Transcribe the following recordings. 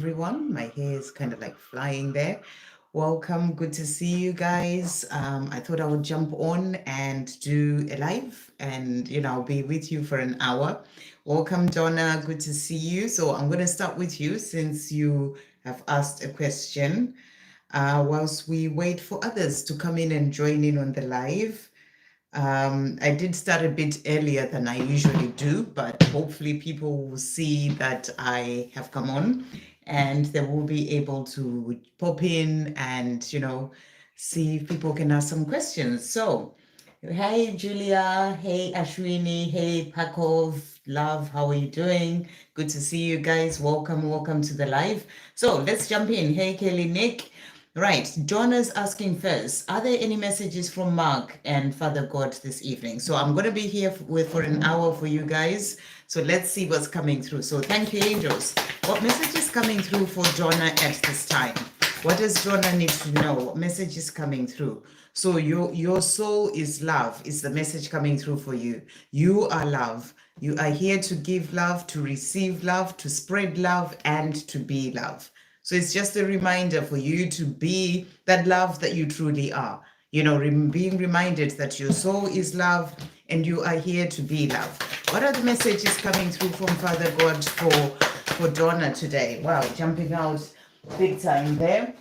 everyone. My hair is kind of like flying there. Welcome. Good to see you guys. I thought I would jump on and do a live and, I'll be with you for an hour. Welcome, Donna. Good to see you. So I'm going to start with you since you have asked a question. Whilst we wait for others to come in and join in on the live. I did start a bit earlier than I usually do, but hopefully people will see that I have come on and they will be able to pop in and, see if people can ask some questions. So, hey, Julia. Hey, Ashwini. Hey, Pakov. Love, how are you doing? Good to see you guys. Welcome to the live. So let's jump in. Hey, Kelly, Nick. Right, Donna's asking first, are there any messages from Mark and Father God this evening? So I'm going to be here for an hour for you guys. So let's see what's coming through. So thank you, angels. What message is coming through for Donna at this time? What does Donna need to know? What message is coming through? So your soul is love, is the message coming through for you. You are love. You are here to give love, to receive love, to spread love, and to be love. So it's just a reminder for you to be that love that you truly are. Being reminded that your soul is love and you are here to be love. What are the messages coming through from Father God for Donna today? Wow, jumping out big time there.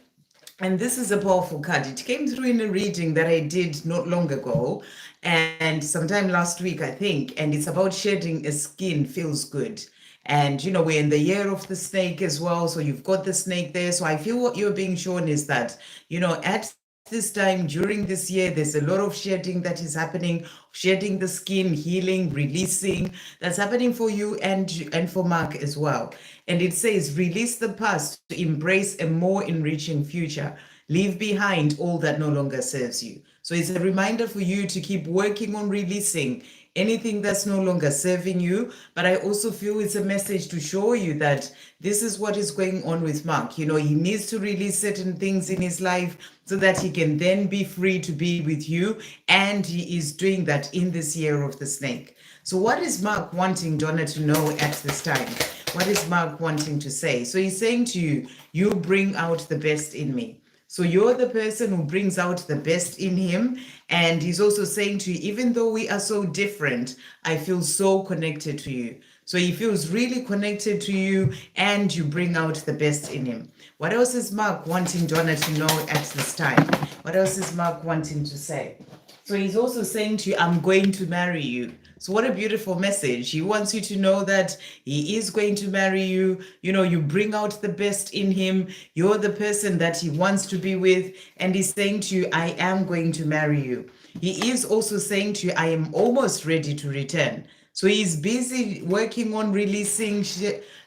And this is a powerful card. It came through in a reading that I did not long ago and sometime last week, I think. And it's about shedding a skin feels good. And, we're in the year of the snake as well. So you've got the snake there. So I feel what you're being shown is that, at this time during this year, there's a lot of shedding that is happening, shedding the skin, healing, releasing. That's happening for you and for Mark as well. And it says, release the past to embrace a more enriching future. Leave behind all that no longer serves you. So it's a reminder for you to keep working on releasing anything that's no longer serving you. But I also feel it's a message to show you that this is what is going on with Mark. He needs to release certain things in his life so that he can then be free to be with you. And he is doing that in this year of the snake. So what is Mark wanting Donna to know at this time? What is Mark wanting to say? So he's saying to you, you bring out the best in me. So you're the person who brings out the best in him. And he's also saying to you, even though we are so different, I feel so connected to you. So he feels really connected to you and you bring out the best in him. What else is Mark wanting Donna to know at this time? What else is Mark wanting to say? So he's also saying to you, I'm going to marry you. So what a beautiful message. He wants you to know that he is going to marry you. You bring out the best in him. You're the person that he wants to be with. And he's saying to you, I am going to marry you. He is also saying to you, I am almost ready to return. So he's busy working on releasing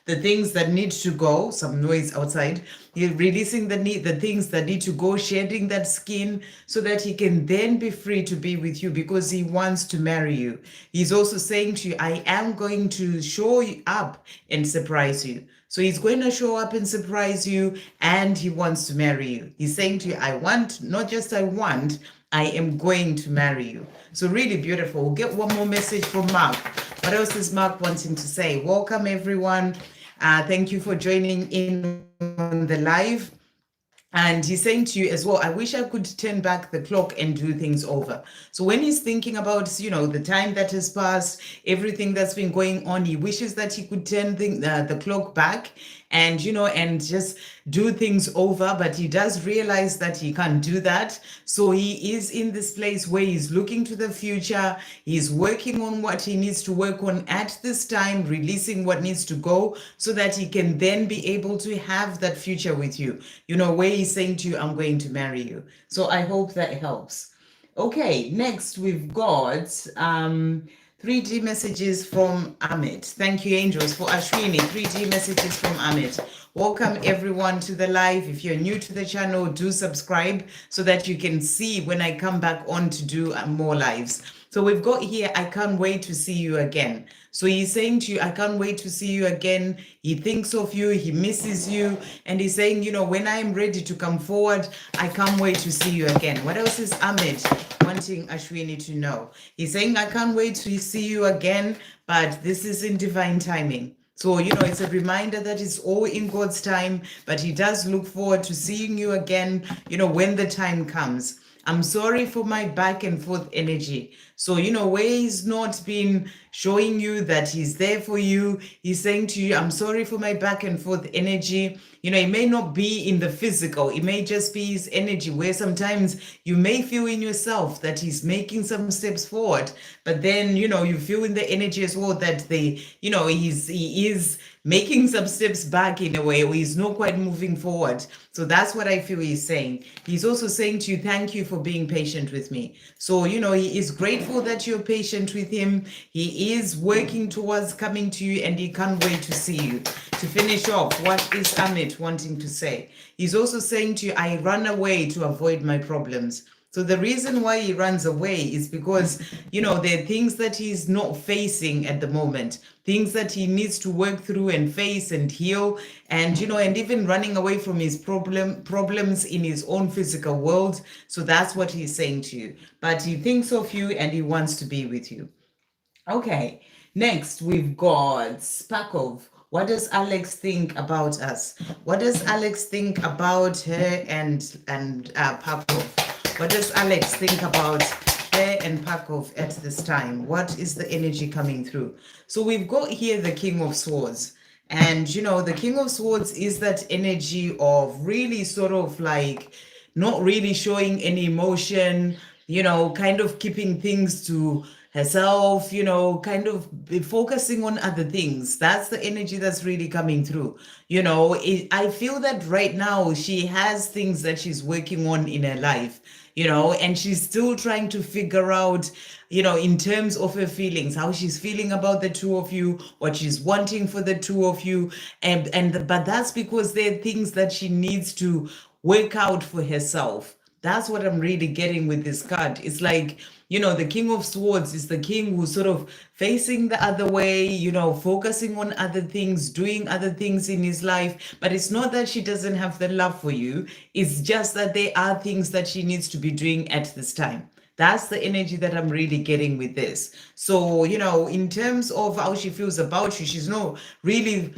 the things that need to go. Some noise outside. He's releasing the things that need to go, shedding that skin so that he can then be free to be with you because he wants to marry you. He's also saying to you, I am going to show you up and surprise you. So he's going to show up and surprise you and he wants to marry you. He's saying to you, I want, not just I want, I am going to marry you. So really beautiful. We'll get one more message from Mark. What else is Mark wanting to say? Welcome, everyone. Thank you for joining in on the live. And he's saying to you as well, I wish I could turn back the clock and do things over. So when he's thinking about, the time that has passed, everything that's been going on, he wishes that he could turn the clock back and, and just do things over. But he does realize that he can't do that. So he is in this place where he's looking to the future. He's working on what he needs to work on at this time, releasing what needs to go so that he can then be able to have that future with you, where he's saying to you, I'm going to marry you. So I hope that helps. Okay, next we've got 3D messages from Amit. Thank you, angels, for Ashwini. 3D messages from Amit. Welcome everyone to the live. If you're new to the channel, do subscribe so that you can see when I come back on to do more lives. So we've got here, I can't wait to see you again. So he's saying to you, I can't wait to see you again. He thinks of you, he misses you. And he's saying, when I'm ready to come forward, I can't wait to see you again. What else is Amit wanting Ashwini to know? He's saying, I can't wait to see you again, but this is in divine timing. So, it's a reminder that it's all in God's time, but He does look forward to seeing you again, when the time comes. I'm sorry for my back and forth energy. So, where He's not been showing you that He's there for you, He's saying to you, I'm sorry for my back and forth energy. It may not be in the physical, it may just be His energy, where sometimes you may feel in yourself that He's making some steps forward, but then, you feel in the energy as well that He is making some steps back in a way, or He's not quite moving forward. So that's what I feel He's saying. He's also saying to you, thank you for being patient with me. So, He is grateful that you're patient with Him. He is working towards coming to you, and He can't wait to see you. To finish off, what is Amit wanting to say? He's also saying to you, I run away to avoid my problems. So the reason why he runs away is because, there are things that he's not facing at the moment, things that he needs to work through and face and heal, and, and even running away from his problems in his own physical world. So that's what he's saying to you. But he thinks of you and he wants to be with you. Okay, next we've got Sparkov. What does Alex think about us? What does Alex think about her and Pakov? What does Alex think about her and Pakov at this time? What is the energy coming through? So we've got here the King of Swords. And, the King of Swords is that energy of really sort of like not really showing any emotion, kind of keeping things to herself, kind of be focusing on other things. That's the energy that's really coming through. I feel that right now she has things that she's working on in her life, and she's still trying to figure out, in terms of her feelings, how she's feeling about the two of you, what she's wanting for the two of you. But that's because there are things that she needs to work out for herself. That's what I'm really getting with this card. It's like, the King of Swords is the king who's sort of facing the other way, focusing on other things, doing other things in his life. But it's not that she doesn't have the love for you. It's just that there are things that she needs to be doing at this time. That's the energy that I'm really getting with this. So, in terms of how she feels about you, she's not really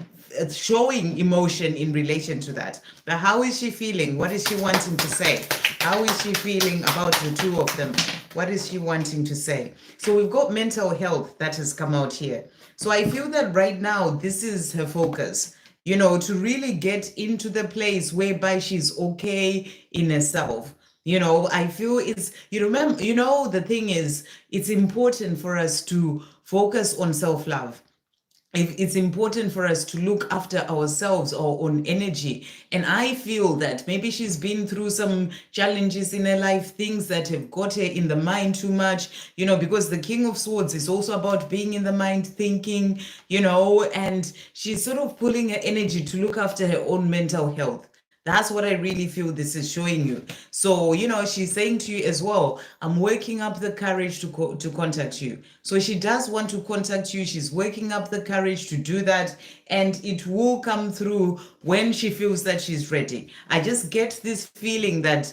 showing emotion in relation to that. But how is she feeling? What is she wanting to say? How is she feeling about the two of them? What is she wanting to say? So we've got mental health that has come out here. So I feel that right now, this is her focus, to really get into the place whereby she's okay in herself. I feel it's, remember, the thing is, it's important for us to focus on self-love. It's important for us to look after ourselves, our own energy. And I feel that maybe she's been through some challenges in her life, things that have got her in the mind too much, because the King of Swords is also about being in the mind, thinking, and she's sort of pulling her energy to look after her own mental health. That's what I really feel this is showing you. So, she's saying to you as well, I'm working up the courage to contact you. So she does want to contact you. She's working up the courage to do that. And it will come through when she feels that she's ready. I just get this feeling that,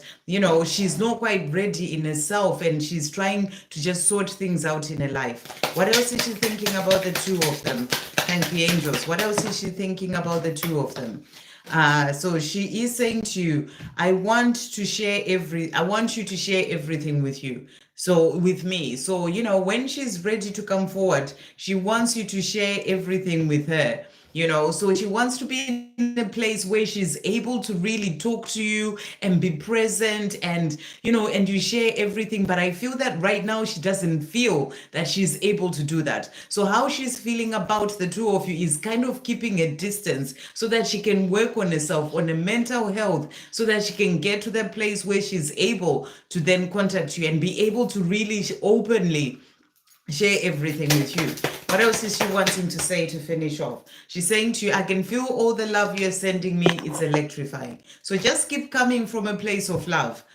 she's not quite ready in herself and she's trying to just sort things out in her life. What else is she thinking about the two of them? Thank you, angels. What else is she thinking about the two of them? So she is saying to you, I want you to share everything with you. So with me. So, when she's ready to come forward, she wants you to share everything with her. So she wants to be in a place where she's able to really talk to you and be present and, and you share everything. But I feel that right now she doesn't feel that she's able to do that. So how she's feeling about the two of you is kind of keeping a distance so that she can work on herself, on her mental health, so that she can get to that place where she's able to then contact you and be able to really openly share everything with you. What else is she wanting to say to finish off? She's saying to you, I can feel all the love you're sending me. It's electrifying. So just keep coming from a place of love.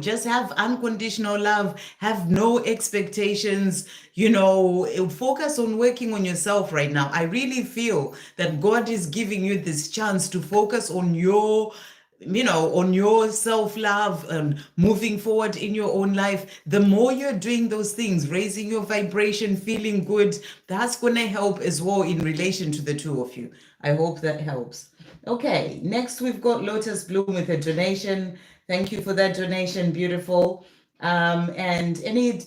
Just have unconditional love, have no expectations, focus on working on yourself right now. I really feel that God is giving you this chance to focus on your on your self-love and moving forward in your own life, the more you're doing those things, raising your vibration, feeling good, that's going to help as well in relation to the two of you. I hope that helps. Okay, next we've got Lotus Bloom with a donation. Thank you for that donation. Beautiful. And any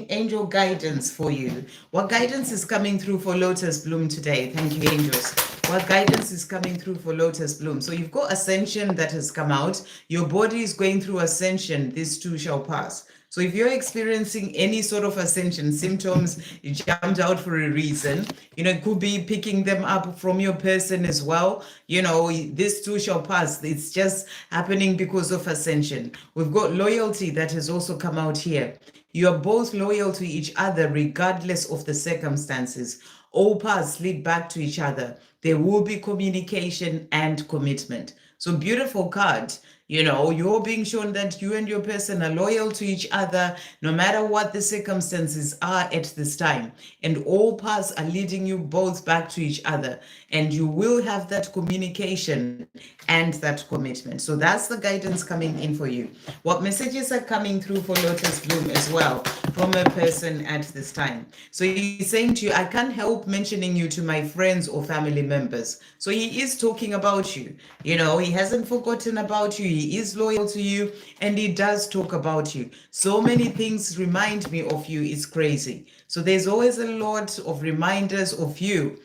angel guidance for you? What guidance is coming through for Lotus Bloom today? Thank you, angels. What guidance is coming through for Lotus Bloom? So you've got ascension that has come out. Your body is going through ascension. This too shall pass. So if you're experiencing any sort of ascension symptoms, you jumped out for a reason. It could be picking them up from your person as well. This too shall pass. It's just happening because of ascension. We've got loyalty that has also come out here. You are both loyal to each other regardless of the circumstances. All paths lead back to each other. There will be communication and commitment. So beautiful card. You're being shown that you and your person are loyal to each other no matter what the circumstances are at this time. And all paths are leading you both back to each other. And you will have that communication and that commitment. So that's the guidance coming in for you. What messages are coming through for Lotus Bloom as well from a person at this time? So he's saying to you, I can't help mentioning you to my friends or family members. So he is talking about you. He hasn't forgotten about you. He is loyal to you and he does talk about you. So many things remind me of you. It's crazy. So there's always a lot of reminders of you.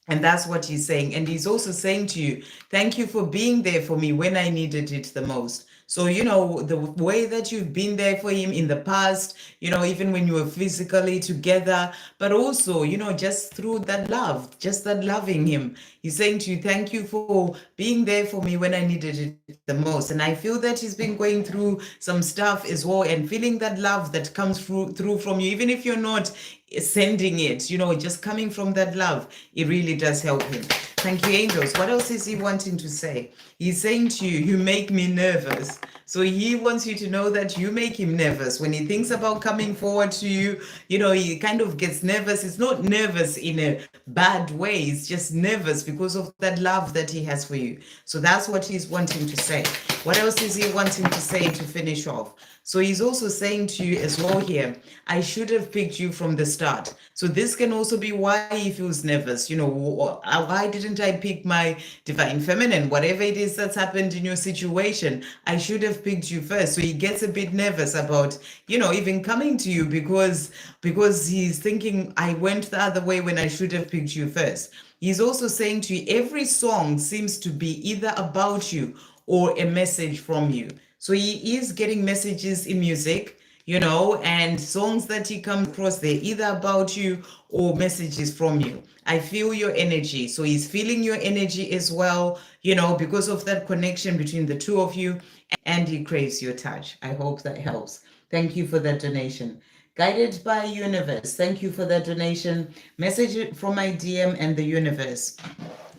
And that's what he's saying. And he's also saying to you, thank you for being there for me when I needed it the most. So, the way that you've been there for him in the past, even when you were physically together, but also, just through that love, just that loving him. He's saying to you, thank you for being there for me when I needed it the most. And I feel that he's been going through some stuff as well and feeling that love that comes through from you, even if you're not sending it, just coming from that love, it really does help him. Thank you, angels. What else is he wanting to say? He's saying to you, you make me nervous. So he wants you to know that you make him nervous. When he thinks about coming forward to you, he kind of gets nervous. It's not nervous in a bad way. It's just nervous because of that love that he has for you. So that's what he's wanting to say. What else is he wanting to say to finish off? So he's also saying to you as well here, I should have picked you from the start. So this can also be why he feels nervous. Why didn't I pick my divine feminine? Whatever it is that's happened in your situation, I should have picked you first. So he gets a bit nervous about, even coming to you because he's thinking, I went the other way when I should have picked you first. He's also saying to you, every song seems to be either about you or a message from you. So he is getting messages in music, and songs that he comes across, they're either about you or messages from you. I feel your energy. So he's feeling your energy as well, because of that connection between the two of you, and he craves your touch. I hope that helps. Thank you for that donation. Guided by universe. Thank you for that donation. Message from my DM and the universe.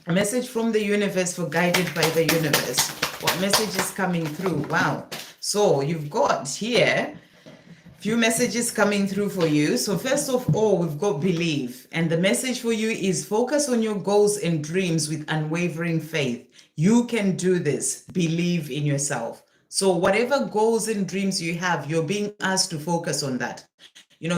A message from the universe for guided by the universe. What message is coming through? Wow. So you've got here a few messages coming through for you. So first of all, we've got believe. And the message for you is focus on your goals and dreams with unwavering faith. You can do this. Believe in yourself. So whatever goals and dreams you have, you're being asked to focus on that.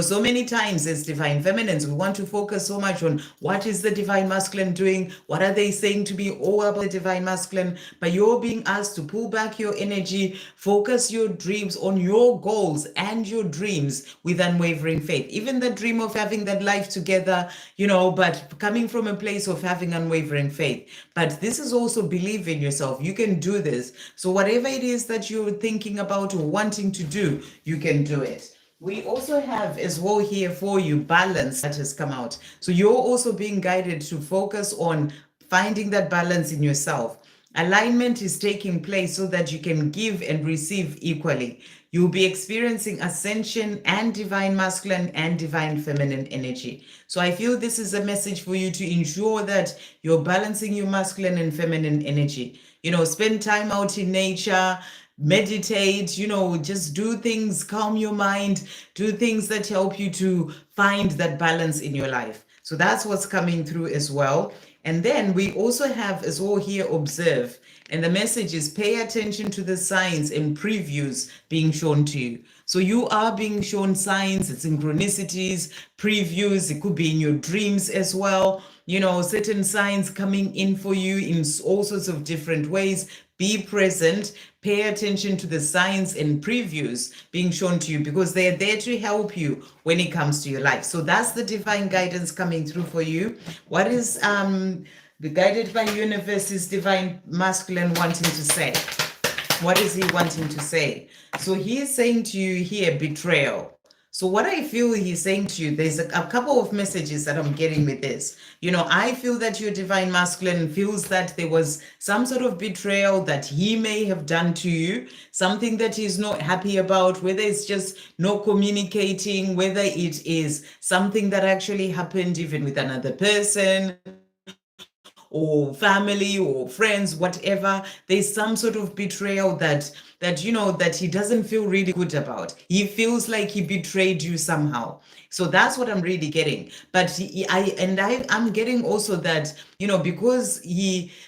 So many times as divine feminines, we want to focus so much on what is the divine masculine doing? What are they saying to me all about the divine masculine? But you're being asked to pull back your energy, focus your dreams on your goals and your dreams with unwavering faith. Even the dream of having that life together, but coming from a place of having unwavering faith. But this is also believe in yourself. You can do this. So whatever it is that you're thinking about or wanting to do, you can do it. We also have as well here for you balance that has come out. So you're also being guided to focus on finding that balance in yourself. Alignment is taking place so that you can give and receive equally. You'll be experiencing ascension and divine masculine and divine feminine energy. So I feel this is a message for you to ensure that you're balancing your masculine and feminine energy. Spend time out in nature, meditate, just do things, calm your mind, do things that help you to find that balance in your life. So that's what's coming through as well. And then we also have as well here observe. And the message is pay attention to the signs and previews being shown to you. So you are being shown signs, synchronicities, previews. It could be in your dreams as well. Certain signs coming in for you in all sorts of different ways. Be present, pay attention to the signs and previews being shown to you, because they're there to help you when it comes to your life. So that's the divine guidance coming through for you. What is the guided by universe is divine masculine wanting to say? What is he wanting to say? So he is saying to you here, betrayal. So what I feel he's saying to you, there's a couple of messages that I'm getting with this. I feel that your divine masculine feels that there was some sort of betrayal that he may have done to you, something that he's not happy about, whether it's just not communicating, whether it is something that actually happened even with another person, or family or friends, whatever. There's some sort of betrayal that he doesn't feel really good about. He feels like he betrayed you somehow. So that's what I'm really getting. But I'm getting also that, because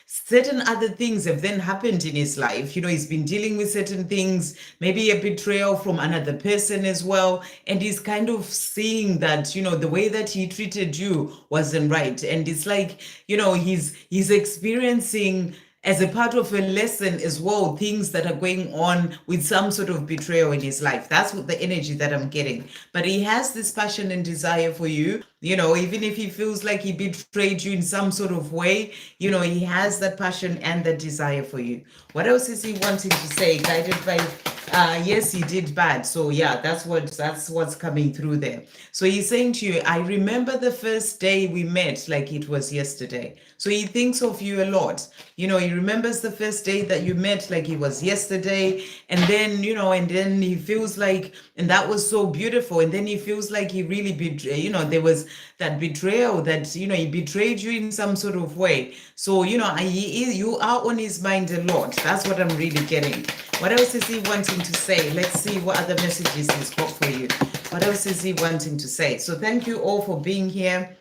certain other things have then happened in his life. He's been dealing with certain things, maybe a betrayal from another person as well. And he's kind of seeing that, the way that he treated you wasn't right. And it's like, he's experiencing, as a part of a lesson as well, things that are going on with some sort of betrayal in his life. That's what the energy that I'm getting. But he has this passion and desire for you. Even if he feels like he betrayed you in some sort of way, he has that passion and that desire for you. What else is he wanting to say? Guided by yes, he did bad. So yeah, that's what's coming through there. So he's saying to you, I remember the first day we met like it was yesterday. So he thinks of you a lot. He remembers the first day that you met like it was yesterday. And then, and then he feels like, and that was so beautiful. And then he feels like he really there was that betrayal that, he betrayed you in some sort of way. So, you are on his mind a lot. That's what I'm really getting. What else is he wanting to say? Let's see what other messages he's got for you. What else is he wanting to say? So thank you all for being here.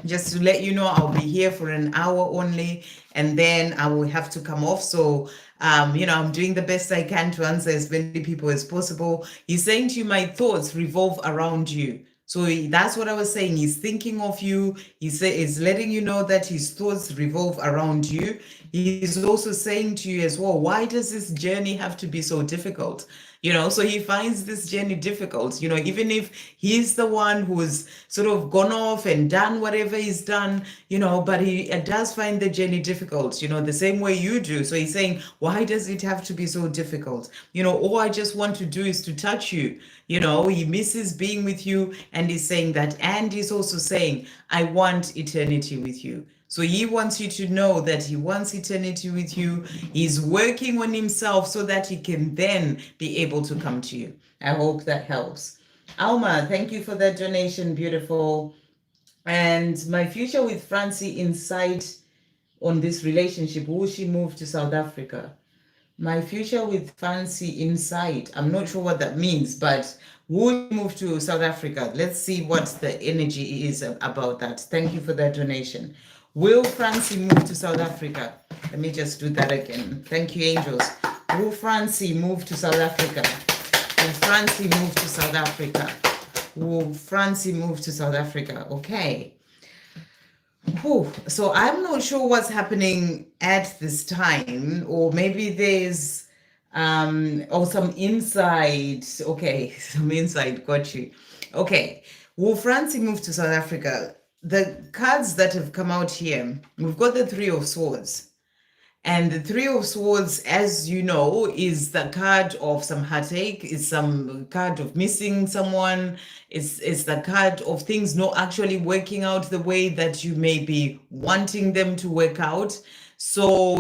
Just to let you know, I'll be here for an hour only, and then I will have to come off. So, I'm doing the best I can to answer as many people as possible. He's saying to you, my thoughts revolve around you. So that's what I was saying. He's thinking of you. He's letting you know that his thoughts revolve around you. He's also saying to you as well, why does this journey have to be so difficult? So he finds this journey difficult, even if he's the one who's sort of gone off and done whatever he's done, but he does find the journey difficult, the same way you do. So he's saying, why does it have to be so difficult? All I just want to do is to touch you. He misses being with you, and he's saying that. And he's also saying, I want eternity with you. So he wants you to know that he wants eternity with you. He's working on himself so that he can then be able to come to you. I hope that helps. Alma, thank you for that donation. Beautiful. And my future with Francie inside on this relationship. Will she move to South Africa? My future with Francie inside. I'm not sure what that means, but will she move to South Africa? Let's see what the energy is about that. Thank you for that donation. Will Francie move to South Africa? Let me just do that again. Thank you, angels. Will Francie move to South Africa? Will Francie move to South Africa? Will Francie move to South Africa? Okay. Whew. So I'm not sure what's happening at this time, or maybe there's some insight. Okay, some insight. Got you. Okay. Will Francie move to South Africa? The cards that have come out here, we've got the Three of Swords. And the Three of Swords, as you know, is the card of some heartache, is some card of missing someone, it's the card of things not actually working out the way that you may be wanting them to work out. So,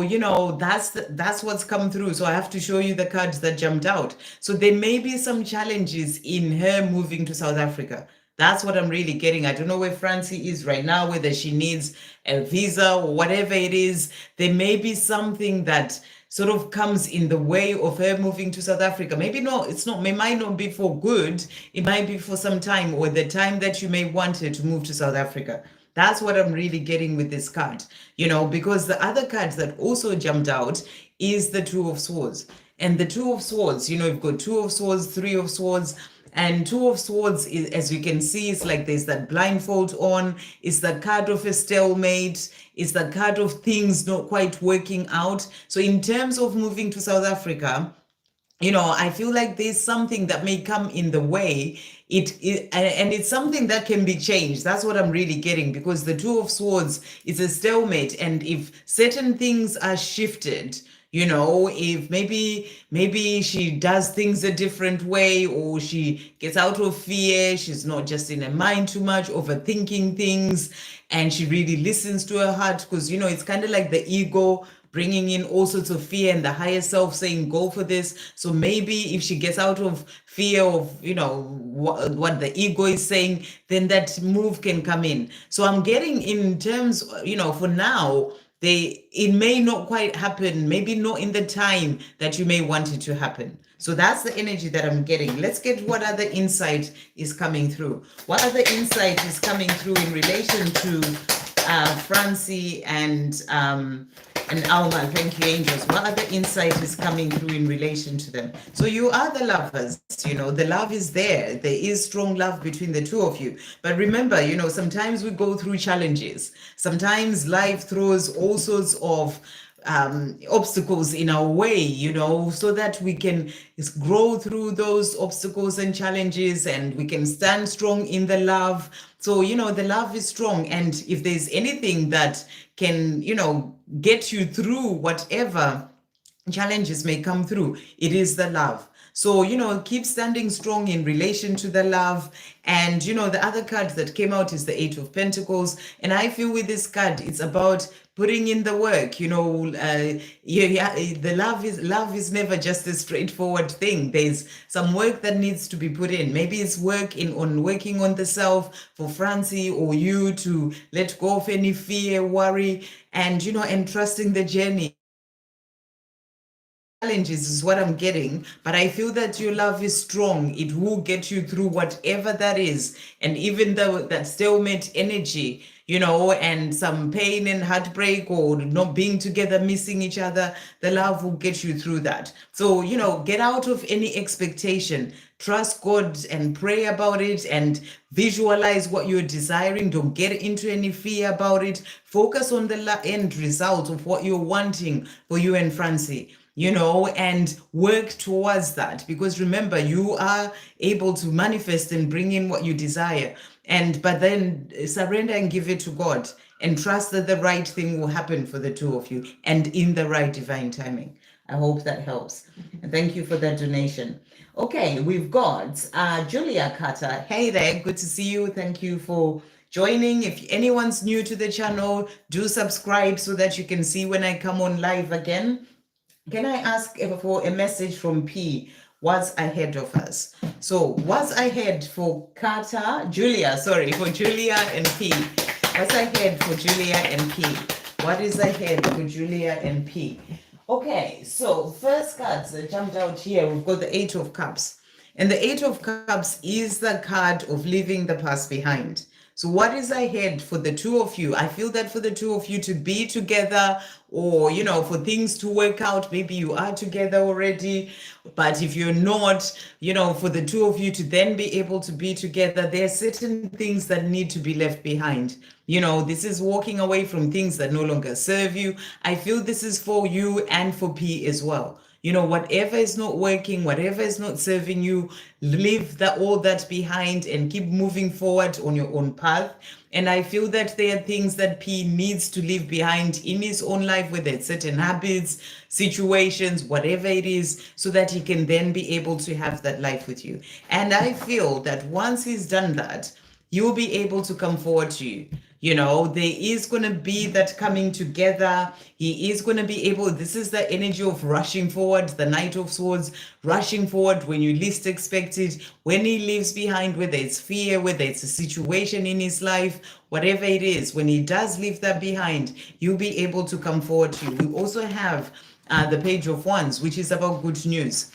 that's what's come through. So I have to show you the cards that jumped out. So there may be some challenges in her moving to South Africa. That's what I'm really getting. I don't know where Francie is right now, whether she needs a visa or whatever it is. There may be something that sort of comes in the way of her moving to South Africa. Maybe no, it might not be for good. It might be for some time, or the time that you may want her to move to South Africa. That's what I'm really getting with this card, because the other cards that also jumped out is the Two of Swords. And the Two of Swords, you've got Two of Swords, Three of Swords, and Two of Swords, as you can see, it's like there's that blindfold on. It's the card of a stalemate. It's the card of things not quite working out. So in terms of moving to South Africa, I feel like there's something that may come in the way. And it's something that can be changed. That's what I'm really getting, because the Two of Swords is a stalemate. And if certain things are shifted, if maybe she does things a different way, or she gets out of fear, she's not just in her mind too much, overthinking things, and she really listens to her heart, because it's kind of like the ego bringing in all sorts of fear and the higher self saying, go for this. So maybe if she gets out of fear of, what the ego is saying, then that move can come in. So I'm getting in terms, for now, it may not quite happen, maybe not in the time that you may want it to happen. So that's the energy that I'm getting. Let's get what other insight is coming through. What other insight is coming through in relation to Francie and Alma? Thank you, angels. What other insight is coming through in relation to them? So you are the lovers, the love is there. There is strong love between the two of you. But remember, sometimes we go through challenges. Sometimes life throws all sorts of obstacles in our way, so that we can grow through those obstacles and challenges, and we can stand strong in the love. So, the love is strong. And if there's anything that can, get you through whatever challenges may come through, it is the love. So, keep standing strong in relation to the love. And, the other card that came out is the Eight of Pentacles. And I feel with this card, it's about putting in the work. The love is never just a straightforward thing. There's some work that needs to be put in. Maybe it's working on the self for Francie or you, to let go of any fear, worry, and and trusting the journey. Challenges is what I'm getting, but I feel that your love is strong. It will get you through whatever that is. And even though that stalemate energy, and some pain and heartbreak, or not being together, missing each other, the love will get you through that. So, get out of any expectation. Trust God and pray about it, and visualize what you're desiring. Don't get into any fear about it. Focus on the end result of what you're wanting for you and Francie. And work towards that, because remember, you are able to manifest and bring in what you desire. But then surrender and give it to God, and trust that the right thing will happen for the two of you, and in the right divine timing. I hope that helps. And thank you for that donation. Okay, we've got Julia Carter. Hey there, good to see you. Thank you for joining. If anyone's new to the channel, do subscribe so that you can see when I come on live again. Can I ask for a message from P? What's ahead of us? So what's ahead for for Julia and P? What's ahead for Julia and P? What is ahead for Julia and P? Okay, so first cards that jumped out here, we've got the Eight of Cups. And the Eight of Cups is the card of leaving the past behind. So what is ahead for the two of you? I feel that for the two of you to be together, or, for things to work out. Maybe you are together already, but if you're not, for the two of you to then be able to be together, there are certain things that need to be left behind. This is walking away from things that no longer serve you. I feel this is for you and for P as well. Whatever is not working, whatever is not serving you, leave all that behind and keep moving forward on your own path. And I feel that there are things that P needs to leave behind in his own life, whether it's certain habits, situations, whatever it is, so that he can then be able to have that life with you. And I feel that once he's done that, you'll be able to come forward to you. There is going to be that coming together. He is going to be able, this is the energy of rushing forward, the Knight of Swords, rushing forward when you least expect it, when he leaves behind, whether it's fear, whether it's a situation in his life, whatever it is, when he does leave that behind, you'll be able to come forward to you. We also have the Page of Wands, which is about good news.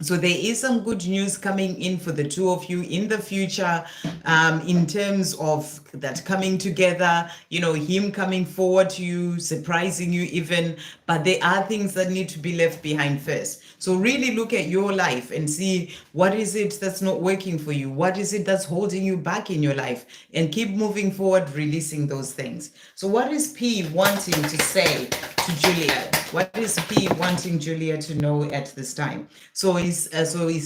So there is some good news coming in for the two of you in the future, in terms of that coming together, him coming forward to you, surprising you even. But there are things that need to be left behind first. So really look at your life and see what is it that's not working for you? What is it that's holding you back in your life? And keep moving forward, releasing those things. So what is P wanting to say to Julia? What is P wanting Julia to know at this time? So he's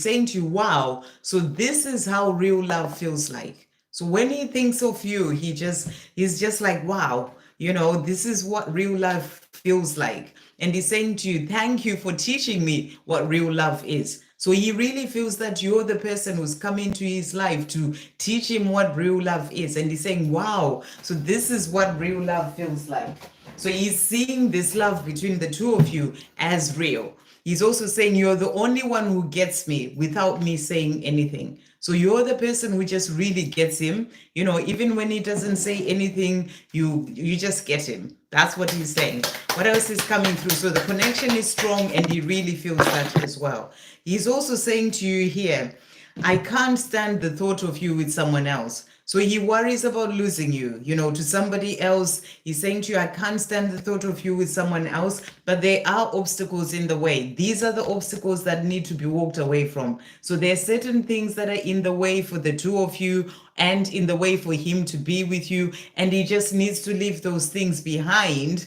saying to you, wow, so this is how real love feels like. So when he thinks of you, he's just like, wow, this is what real love feels like. And he's saying to you, thank you for teaching me what real love is. So he really feels that you're the person who's come into his life to teach him what real love is. And he's saying, wow, so this is what real love feels like. So he's seeing this love between the two of you as real. He's also saying you're the only one who gets me without me saying anything. So you're the person who just really gets him. Even when he doesn't say anything, you just get him. That's what he's saying. What else is coming through? So the connection is strong and he really feels that as well. He's also saying to you here, I can't stand the thought of you with someone else. So he worries about losing you, to somebody else. He's saying to you, I can't stand the thought of you with someone else, but there are obstacles in the way. These are the obstacles that need to be walked away from. So there are certain things that are in the way for the two of you and in the way for him to be with you. And he just needs to leave those things behind,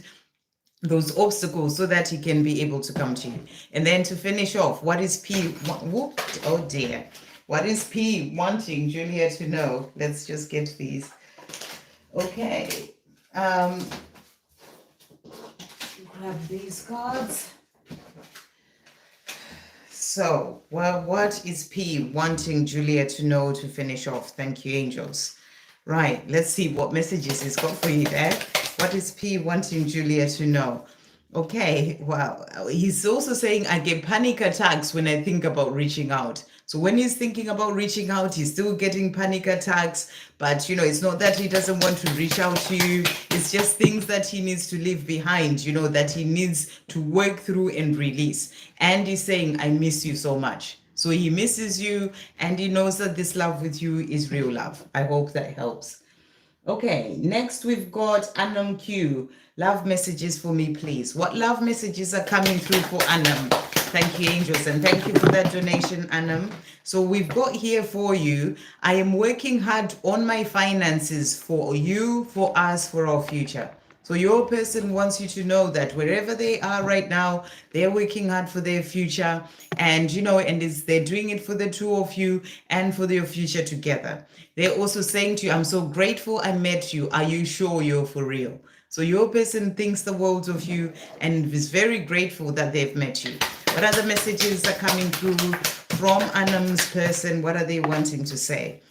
those obstacles, so that he can be able to come to you. And then to finish off, what is P? Oh dear. What is P wanting Julia to know? Let's just get these. Okay. Grab these cards. So, well, what is P wanting Julia to know to finish off? Thank you, angels. Right, let's see what messages he's got for you there. What is P wanting Julia to know? Okay, well, he's also saying I get panic attacks when I think about reaching out. So when he's thinking about reaching out, he's still getting panic attacks. But, it's not that he doesn't want to reach out to you. It's just things that he needs to leave behind, that he needs to work through and release. And he's saying, I miss you so much. So he misses you and he knows that this love with you is real love. I hope that helps. Okay, next we've got Anam Q. Love messages for me, please. What love messages are coming through for Anam? Thank you, angels, and thank you for that donation, Anam. So we've got here for you, I am working hard on my finances for you, for us, for our future. So your person wants you to know that wherever they are right now, they're working hard for their future, and they're doing it for the two of you and for your future together. They're also saying to you, I'm so grateful I met you. Are you sure you're for real? So your person thinks the world of you and is very grateful that they've met you. What other messages are coming through from Anam's person? What are they wanting to say?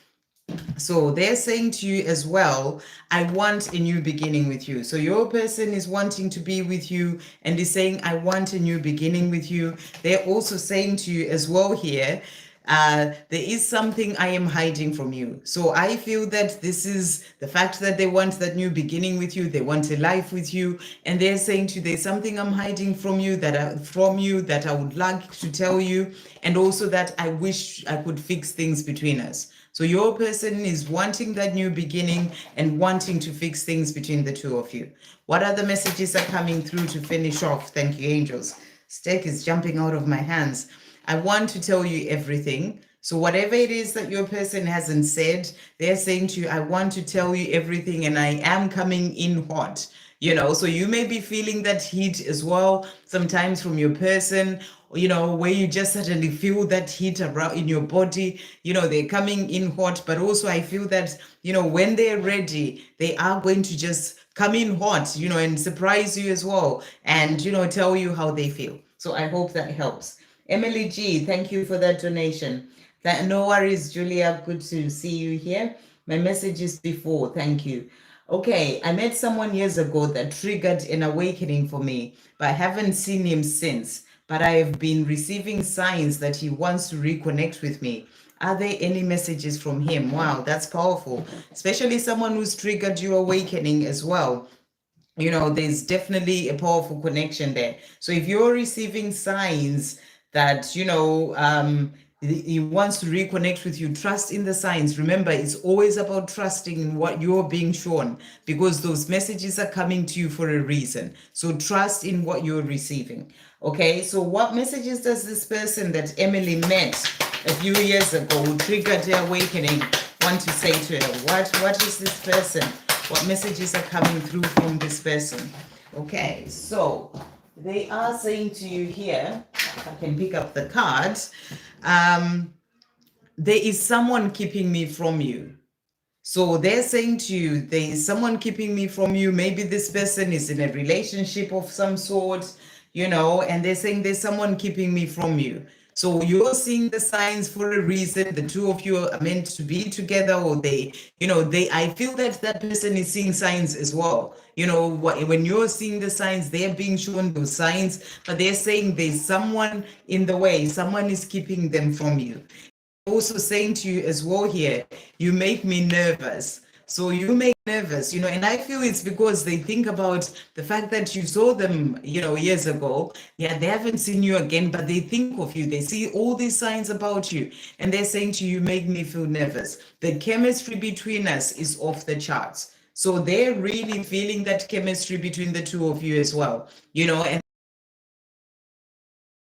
So they're saying to you as well, I want a new beginning with you. So your person is wanting to be with you and is saying, I want a new beginning with you. They're also saying to you as well here, there is something I am hiding from you. So I feel that this is the fact that they want that new beginning with you. They want a life with you. And they're saying to you, there's something I'm hiding from you that I would like to tell you. And also that I wish I could fix things between us. So your person is wanting that new beginning and wanting to fix things between the two of you. What other messages are coming through to finish off? Thank you, angels. Stick is jumping out of my hands. I want to tell you everything. So whatever it is that your person hasn't said, they're saying to you, I want to tell you everything and I am coming in hot. So you may be feeling that heat as well, sometimes from your person, where you just suddenly feel that heat around in your body, they're coming in hot, but also I feel that, when they're ready, they are going to just come in hot, and surprise you as well, and, tell you how they feel. So I hope that helps. Emily G, thank you for that donation. No worries, Julia, good to see you here. My message is before, thank you. Okay, I met someone years ago that triggered an awakening for me, but I haven't seen him since. But I have been receiving signs that he wants to reconnect with me. Are there any messages from him? Wow, that's powerful. Especially someone who's triggered your awakening as well. There's definitely a powerful connection there. So if you're receiving signs that, he wants to reconnect with you. Trust in the signs. Remember, it's always about trusting in what you're being shown, because those messages are coming to you for a reason. So trust in what you're receiving. Okay, so what messages does this person that Emily met a few years ago, who triggered her awakening, want to say to her? What is this person? What messages are coming through from this person? Okay, so they are saying to you here, if I can pick up the card, there is someone keeping me from you. So they're saying to you, there is someone keeping me from you. Maybe this person is in a relationship of some sort, and they're saying there's someone keeping me from you. So you're seeing the signs for a reason. The two of you are meant to be together, or I feel that that person is seeing signs as well. When you're seeing the signs, they're being shown those signs, but they're saying there's someone in the way. Someone is keeping them from you. Also saying to you as well here, you make me nervous. So you make nervous, and I feel it's because they think about the fact that you saw them, years ago. Yeah, they haven't seen you again, but they think of you. They see all these signs about you, and they're saying to you, you make me feel nervous. The chemistry between us is off the charts. So they're really feeling that chemistry between the two of you as well, and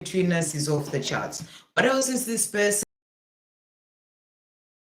between us is off the charts. What else is this person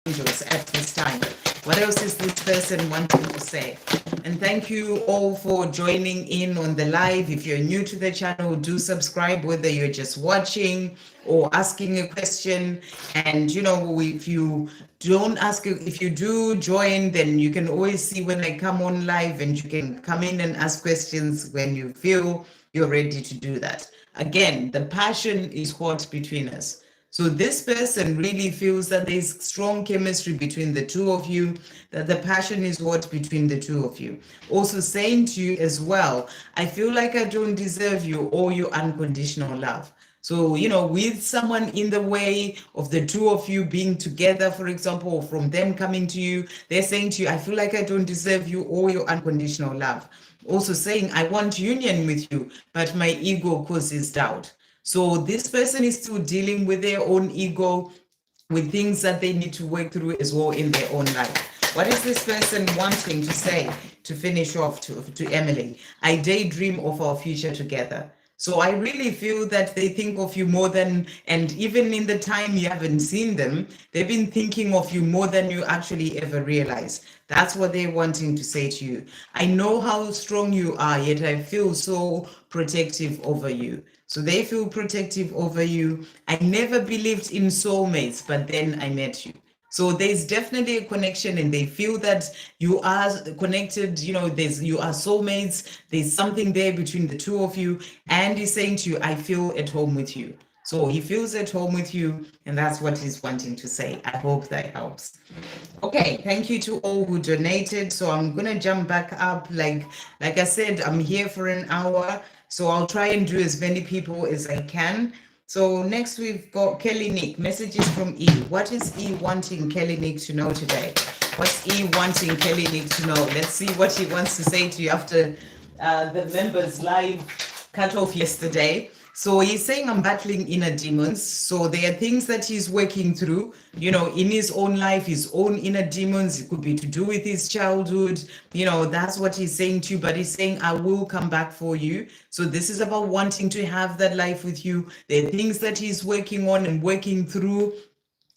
at this time? What else is this person wanting to say? And thank you all for joining in on the live. If you're new to the channel, do subscribe, whether you're just watching or asking a question. And if you don't ask, if you do join, then you can always see when I come on live, and you can come in and ask questions when you feel you're ready to do that. Again, the passion is what between us. So this person really feels that there's strong chemistry between the two of you, that the passion is what between the two of you. Also saying to you as well, I feel like I don't deserve you or your unconditional love. So, with someone in the way of the two of you being together, for example, or from them coming to you, they're saying to you, I feel like I don't deserve you or your unconditional love. Also saying, I want union with you, but my ego causes doubt. So this person is still dealing with their own ego, with things that they need to work through as well in their own life. What is this person wanting to say to finish off to Emily? I daydream of our future together. So I really feel that they think of you more than, and even in the time you haven't seen them, they've been thinking of you more than you actually ever realize. That's what they're wanting to say to you. I know how strong you are, yet I feel so protective over you. So they feel protective over you. I never believed in soulmates, but then I met you. So there's definitely a connection, and they feel that you are connected, you are soulmates. There's something there between the two of you. And he's saying to you, I feel at home with you. So he feels at home with you, and that's what he's wanting to say. I hope that helps. Okay, thank you to all who donated. So I'm gonna jump back up. Like I said, I'm here for an hour, so I'll try and do as many people as I can. So next we've got Kelly Nick, messages from E. What is E wanting Kelly Nick to know today? What's E wanting Kelly Nick to know? Let's see what he wants to say to you after the members live cut off yesterday. So he's saying, I'm battling inner demons. So there are things that he's working through, in his own life, his own inner demons. It could be to do with his childhood. That's what he's saying to you. But he's saying, I will come back for you. So this is about wanting to have that life with you. There are things that he's working on and working through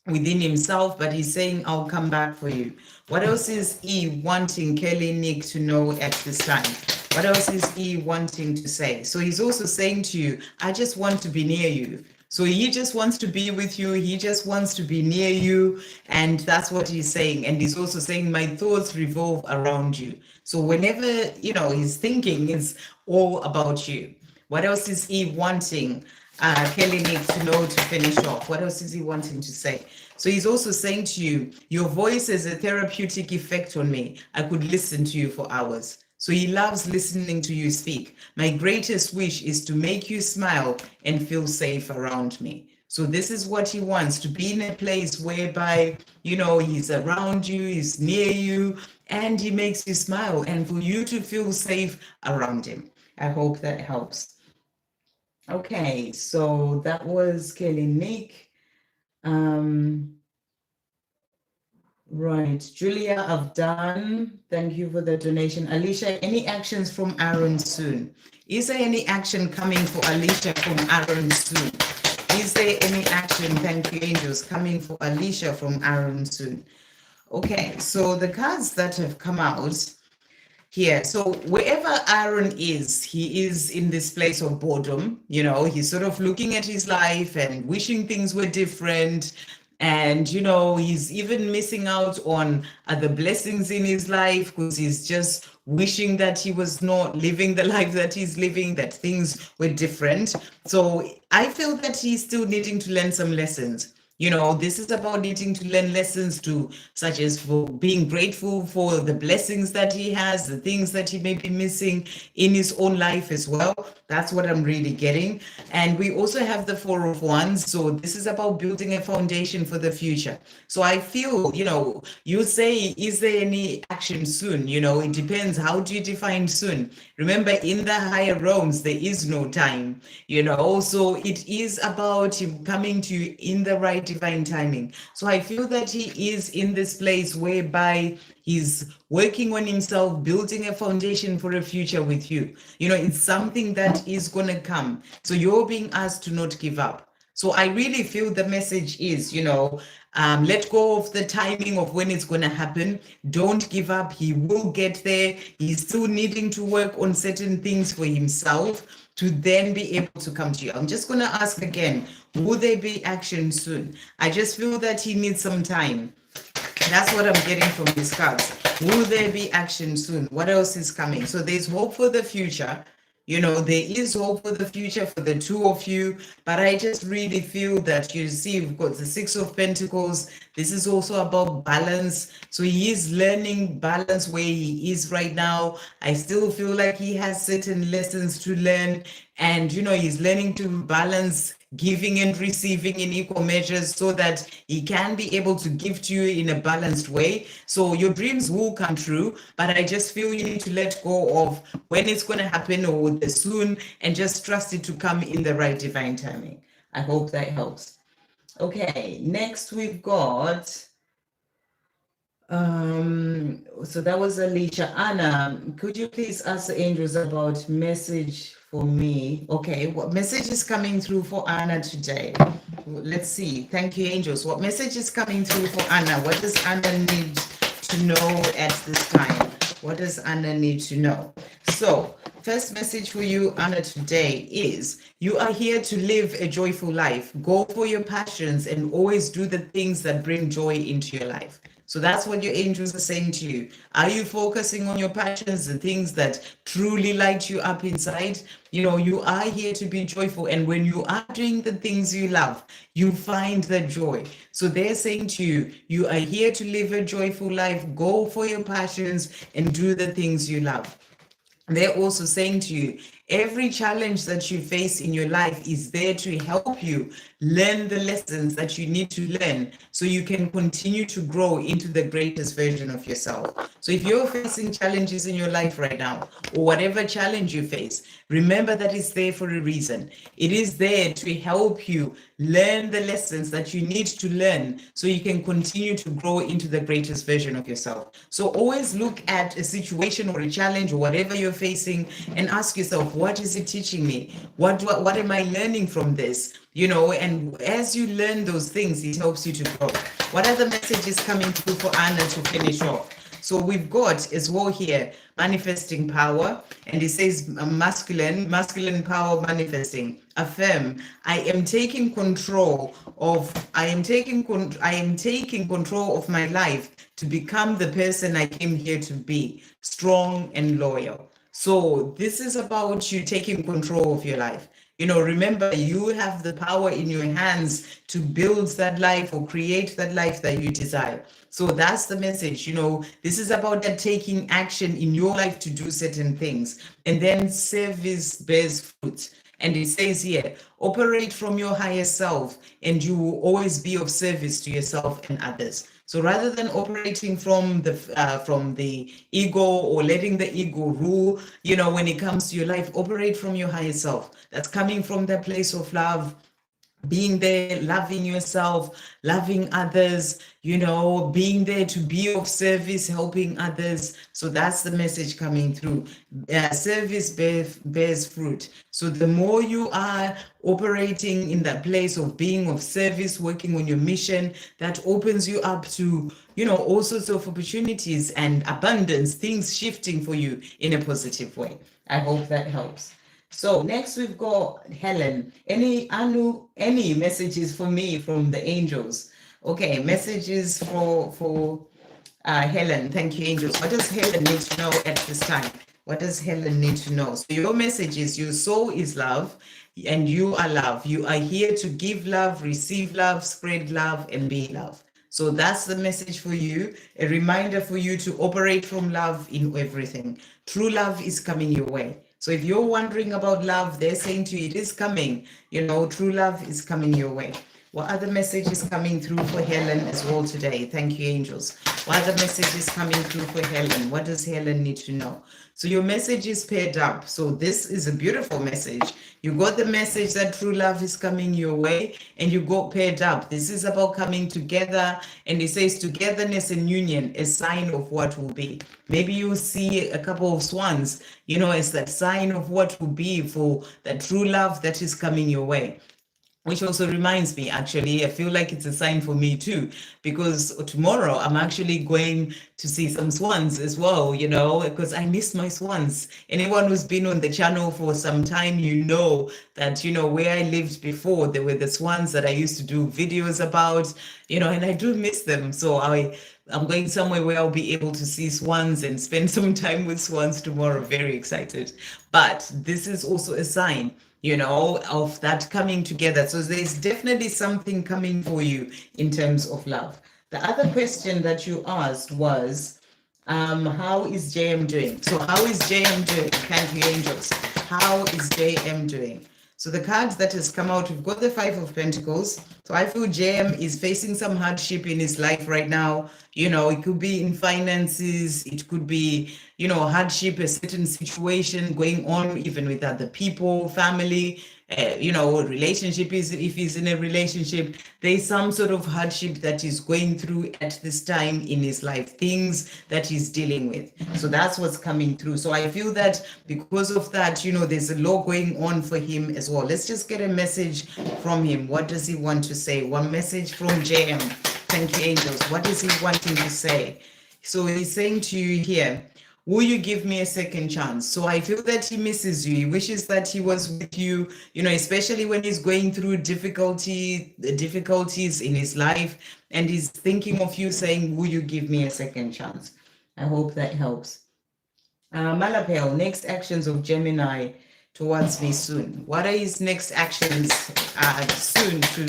within himself, but he's saying, I'll come back for you. What else is E wanting Kelly Nick to know at this time? What else is he wanting to say? So he's also saying to you, I just want to be near you. So he just wants to be with you. He just wants to be near you. And that's what he's saying. And he's also saying, my thoughts revolve around you. So whenever, he's thinking, it's all about you. What else is he wanting Kelly Nick to know to finish off? What else is he wanting to say? So he's also saying to you, your voice has a therapeutic effect on me. I could listen to you for hours. So he loves listening to you speak. My greatest wish is to make you smile and feel safe around me. So this is what he wants, to be in a place whereby, he's around you, he's near you, and he makes you smile, and for you to feel safe around him. I hope that helps. Okay, so that was Kelly Nick. Right, Julia, I've done. Thank you for the donation. Alicia, any actions from Aaron soon? Is there any action coming for Alicia from Aaron soon? Is there any action, thank you, angels, coming for Alicia from Aaron soon? Okay, so the cards that have come out here. So wherever Aaron is, he is in this place of boredom. You know, he's sort of looking at his life and wishing things were different. And, you know, he's even missing out on other blessings in his life because he's just wishing that he was not living the life that he's living, that things were different. So I feel that he's still needing to learn some lessons. You know, this is about needing to learn lessons to, such as for being grateful for the blessings that he has, the things that he may be missing in his own life as well. That's what I'm really getting. And we also have the Four of Wands. So this is about building a foundation for the future. So I feel, you know, you say, is there any action soon? You know, it depends. How do you define soon? Remember, in the higher realms, there is no time, you know, so it is about him coming to you in the right divine timing. So I feel that he is in this place whereby he's working on himself, building a foundation for a future with you. You know, it's something that is going to come. So you're being asked to not give up. So I really feel the message is, you know, let go of the timing of when it's going to happen. Don't give up. He will get there. He's still needing to work on certain things for himself to then be able to come to you. I'm just going to ask again, will there be action soon? I just feel that he needs some time. That's what I'm getting from these cards. Will there be action soon? What else is coming? So there's hope for the future. You know, there is hope for the future for the two of you, but I just really feel that you see, we've got the Six of Pentacles. This is also about balance. So he is learning balance where he is right now. I still feel like he has certain lessons to learn, and, you know, he's learning to balance giving and receiving in equal measures so that he can be able to give to you in a balanced way. So your dreams will come true, but I just feel you need to let go of when it's going to happen or the soon and just trust it to come in the right divine timing. I hope that helps. Okay, next we've got so that was Alicia. Anna, could you please ask the angels about message for me? Okay, what message is coming through for Anna today? Let's see. Thank you, angels. What message is coming through for Anna? What does Anna need to know at this time? What does Anna need to know? So, first message for you, Anna, today is you are here to live a joyful life. Go for your passions and always do the things that bring joy into your life. So that's what your angels are saying to you. Are you focusing on your passions, the things that truly light you up inside? You know, you are here to be joyful. And when you are doing the things you love, you find the joy. So they're saying to you, you are here to live a joyful life. Go for your passions and do the things you love. They're also saying to you, every challenge that you face in your life is there to help you learn the lessons that you need to learn so you can continue to grow into the greatest version of yourself. So if you're facing challenges in your life right now, or whatever challenge you face, remember that it's there for a reason. It is there to help you learn the lessons that you need to learn so you can continue to grow into the greatest version of yourself. So always look at a situation or a challenge or whatever you're facing and ask yourself, what is it teaching me? What am I learning from this? You know, and as you learn those things, it helps you to grow. What other message is coming through for Anna to finish off? So we've got as well here manifesting power, and it says masculine power manifesting. Affirm, I am taking control of my life to become the person I came here to be, strong and loyal. So this is about you taking control of your life. You know, remember, you have the power in your hands to build that life or create that life that you desire. So that's the message. You know, this is about that taking action in your life to do certain things, and then service bears fruit. And it says here, operate from your higher self, and you will always be of service to yourself and others. So rather than operating from the ego or letting the ego rule, when it comes to your life, operate from your higher self. That's coming from that place of love, being there, loving yourself, loving others, being there to be of service, helping others. So that's the message coming through. Service bears fruit. So the more you are operating in that place of being of service, working on your mission, that opens you up to, all sorts of opportunities and abundance, things shifting for you in a positive way. I hope that helps. So next we've got Helen. Any messages for me from the angels? Okay, messages for Helen. Thank you, angels. What does Helen need to know at this time? What does Helen need to know? So your message is your soul is love and you are love. You are here to give love, receive love, spread love, and be love. So that's the message for you. A reminder for you to operate from love in everything. True love is coming your way. So if you're wondering about love, they're saying to you, it is coming. True love is coming your way. What other message is coming through for Helen as well today? Thank you, angels. What other message is coming through for Helen? What does Helen need to know? So your message is paired up. So this is a beautiful message. You got the message that true love is coming your way, and you got paired up. This is about coming together, and it says togetherness and union, a sign of what will be. Maybe you see a couple of swans, as that sign of what will be for that true love that is coming your way. Which also reminds me, actually, I feel like it's a sign for me too, because tomorrow I'm actually going to see some swans as well, because I miss my swans. Anyone who's been on the channel for some time, that, where I lived before, there were the swans that I used to do videos about, and I do miss them. So I'm going somewhere where I'll be able to see swans and spend some time with swans tomorrow. Very excited. But this is also a sign, of that coming together. So there's definitely something coming for you in terms of love. The other question that you asked was, how is JM doing? So how is JM doing? Thank you, angels. How is JM doing? So the cards that has come out, we've got the Five of Pentacles. So I feel JM is facing some hardship in his life right now. It could be in finances. It could be, hardship, a certain situation going on, even with other people, family, relationship is, if he's in a relationship, there's some sort of hardship that he's going through at this time in his life, things that he's dealing with. So that's what's coming through. So I feel that because of that, there's a lot going on for him as well. Let's just get a message from him. What does he want to say? One message from JM. Thank you, angels. What is he wanting to say? So he's saying to you here, will you give me a second chance? So I feel that he misses you. He wishes that he was with you, especially when he's going through difficulties in his life, and he's thinking of you saying, will you give me a second chance? I hope that helps. Malapel, next actions of Gemini towards me soon. What are his next actions soon to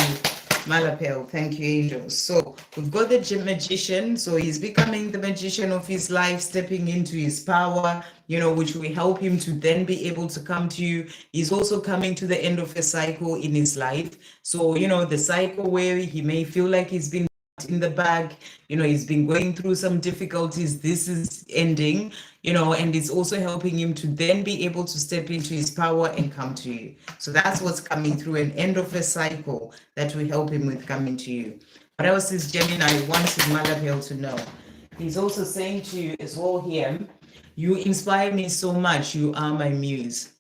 Malapel? Thank you, angels. So we've got the magician. So he's becoming the magician of his life, stepping into his power, which will help him to then be able to come to you. He's also coming to the end of a cycle in his life. So, the cycle where he may feel like he's been in the bag, he's been going through some difficulties. This is ending, and it's also helping him to then be able to step into his power and come to you. So that's what's coming through, an end of a cycle that will help him with coming to you. What else is Gemini wanting Malapel to know? He's also saying to you as well here, you inspire me so much. You are my muse.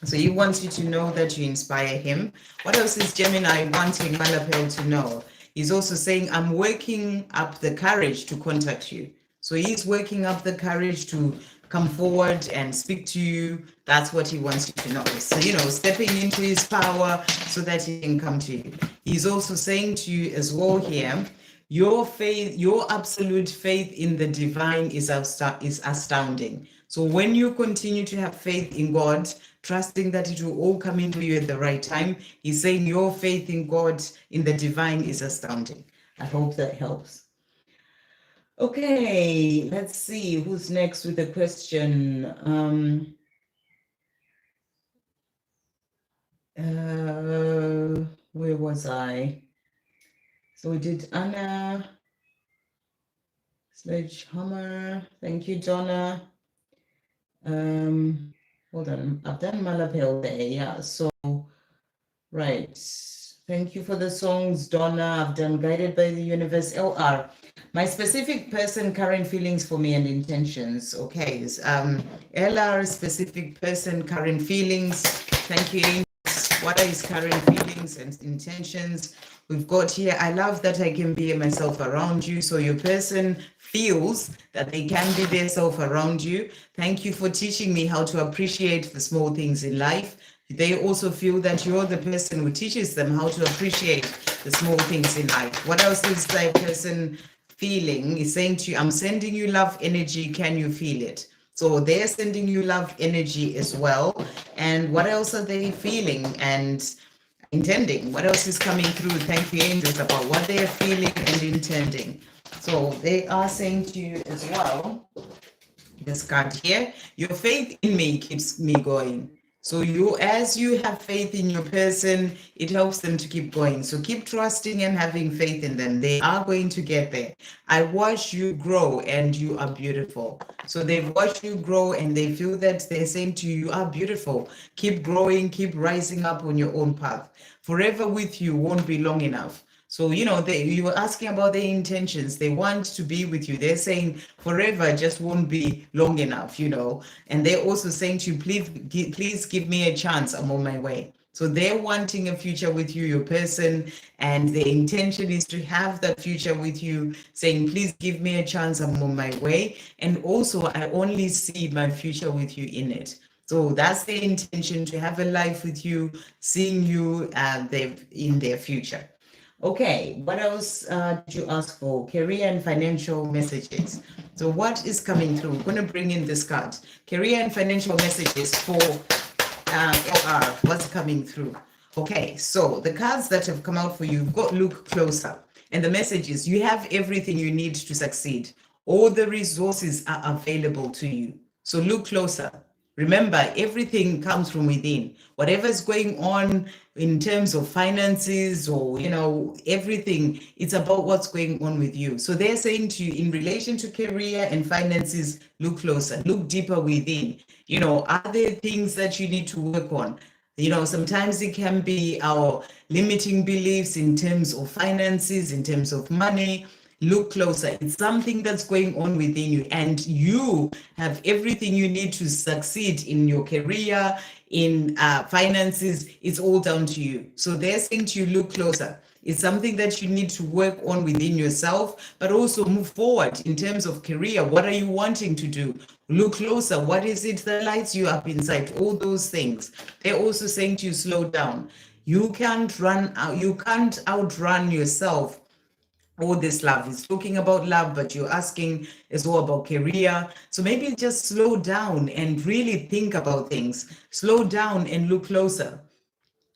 So he wants you to know that you inspire him. What else is Gemini wanting Malapel to know? He's also saying, I'm working up the courage to contact you. So he's working up the courage to come forward and speak to you. That's what he wants you to know. So, stepping into his power so that he can come to you. He's also saying to you as well here, your faith, your absolute faith in the divine is astounding. So when you continue to have faith in God, trusting that it will all come into you at the right time, he's saying your faith in God, in the divine, is astounding. I hope that helps. Okay, let's see who's next with the question. Where was I? So we did Anna. Sledgehammer. Thank you, Donna. Hold on. I've done Malapel there. Yeah. So, right. Thank you for the songs, Donna. I've done Guided by the Universe. LR. My specific person, current feelings for me and intentions. Okay. LR, specific person, current feelings. Thank you, angels. What are his current feelings and intentions? We've got here, I love that I can be myself around you. So your person feels that they can be themselves around you. Thank you for teaching me how to appreciate the small things in life. They also feel that you're the person who teaches them how to appreciate the small things in life. What else is that person feeling? Is saying to you, I'm sending you love energy. Can you feel it? So they're sending you love energy as well. And what else are they feeling and intending? What else is coming through? Thank you, angels, about what they're feeling and intending. So they are saying to you as well, this card here, your faith in me keeps me going. So as you have faith in your person, it helps them to keep going. So keep trusting and having faith in them. They are going to get there. I watch you grow and you are beautiful. So they've watched you grow and they feel that they're saying to you, you are beautiful. Keep growing, keep rising up on your own path. Forever with you won't be long enough. So, you were asking about their intentions. They want to be with you. They're saying forever just won't be long enough, And they're also saying to you, please give me a chance. I'm on my way. So they're wanting a future with you, your person, and the intention is to have that future with you, saying, please give me a chance. I'm on my way. And also, I only see my future with you in it. So that's the intention, to have a life with you, seeing you in their future. Okay, what else did you ask for? Career and financial messages. So what is coming through? We're going to bring in this card. Career and financial messages for LR. What's coming through? Okay, so the cards that have come out for you, you've got look closer. And the message is you have everything you need to succeed. All the resources are available to you. So look closer. Remember, everything comes from within. Whatever's going on in terms of finances or, everything, it's about what's going on with you. So they're saying to you, in relation to career and finances, look closer, look deeper within. Are there things that you need to work on? Sometimes it can be our limiting beliefs in terms of finances, in terms of money. Look closer. It's something that's going on within you, and you have everything you need to succeed in your career, in finances. It's all down to you. So they're saying to you, look closer. It's something that you need to work on within yourself, but also move forward in terms of career. What are you wanting to do? Look closer. What is it that lights you up inside? All those things. They're also saying to you, slow down. You can't outrun yourself. All this love is talking about love, but you're asking as well about career. So maybe just slow down and really think about things. Slow down and look closer.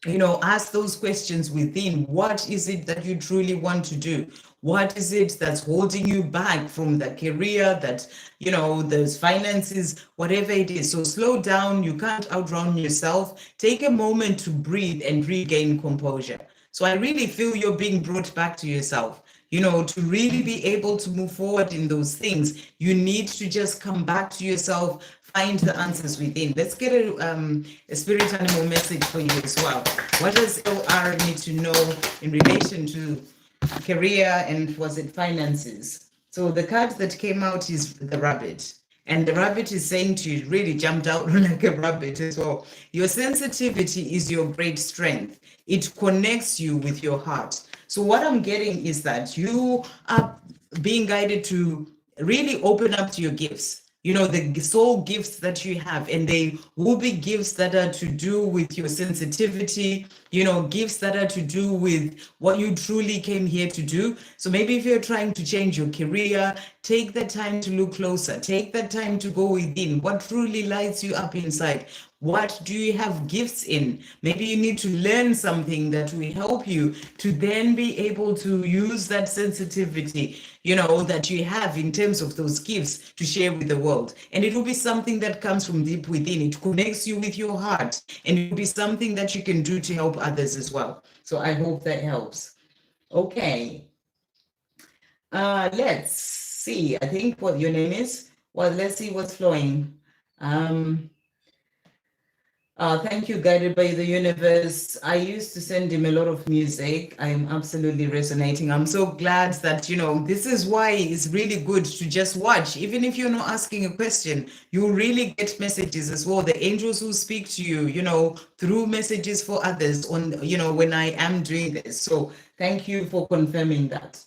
Ask those questions within. What is it that you truly want to do? What is it that's holding you back from the career, that, those finances, whatever it is? So slow down. You can't outrun yourself. Take a moment to breathe and regain composure. So I really feel you're being brought back to yourself. To really be able to move forward in those things, you need to just come back to yourself, find the answers within. Let's get a spirit animal message for you as well. What does LR need to know in relation to career and finances? So the card that came out is the rabbit. And the rabbit is saying to you, really jumped out like a rabbit as well. Your sensitivity is your great strength. It connects you with your heart. So what I'm getting is that you are being guided to really open up to your gifts. The soul gifts that you have, and they will be gifts that are to do with your sensitivity, gifts that are to do with what you truly came here to do. So maybe if you're trying to change your career, take the time to look closer, take the time to go within. What truly lights you up inside? What do you have gifts in? Maybe you need to learn something that will help you to then be able to use that sensitivity, that you have in terms of those gifts to share with the world. And it will be something that comes from deep within. It connects you with your heart, and it will be something that you can do to help others as well. So I hope that helps. Okay. Let's see. I think what your name is. Well, let's see what's flowing. Thank you, Guided by the Universe. I used to send him a lot of music. I am absolutely resonating. I'm so glad that, this is why it's really good to just watch. Even if you're not asking a question, you really get messages as well. The angels who speak to you, through messages for others on, when I am doing this. So thank you for confirming that.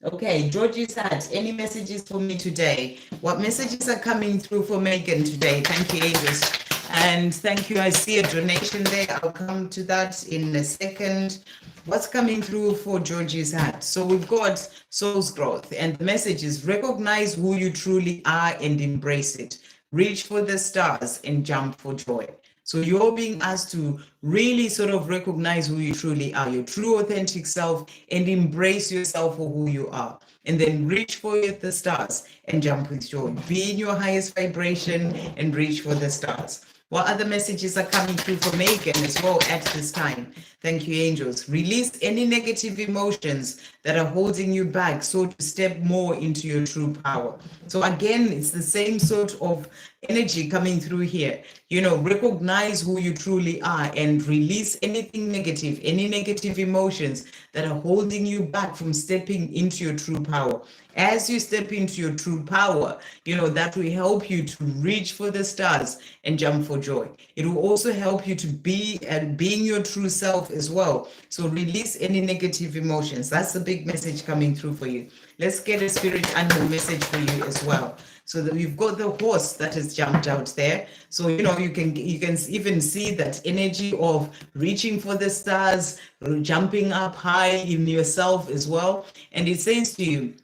Okay, Georgie said, any messages for me today? What messages are coming through for Megan today? Thank you, angels. And thank you. I see a donation there. I'll come to that in a second. What's coming through for Georgie's hat? So we've got soul's growth, and the message is recognize who you truly are and embrace it. Reach for the stars and jump for joy. So you're being asked to really sort of recognize who you truly are, your true authentic self, and embrace yourself for who you are. And then reach for the stars and jump with joy. Be in your highest vibration and reach for the stars. What other messages are coming through for Megan as well at this time? Thank you, angels. Release any negative emotions that are holding you back, so to step more into your true power. So again, it's the same sort of energy coming through here. Recognize who you truly are and release anything negative, any negative emotions that are holding you back from stepping into your true power. As you step into your true power, that will help you to reach for the stars and jump for joy. It will also help you to be and being your true self as well. So release any negative emotions. That's the big message coming through for you. Let's get a spirit animal message for you as well. So that we've got the horse that has jumped out there. So you can even see that energy of reaching for the stars, jumping up high in yourself as well. And it says to you,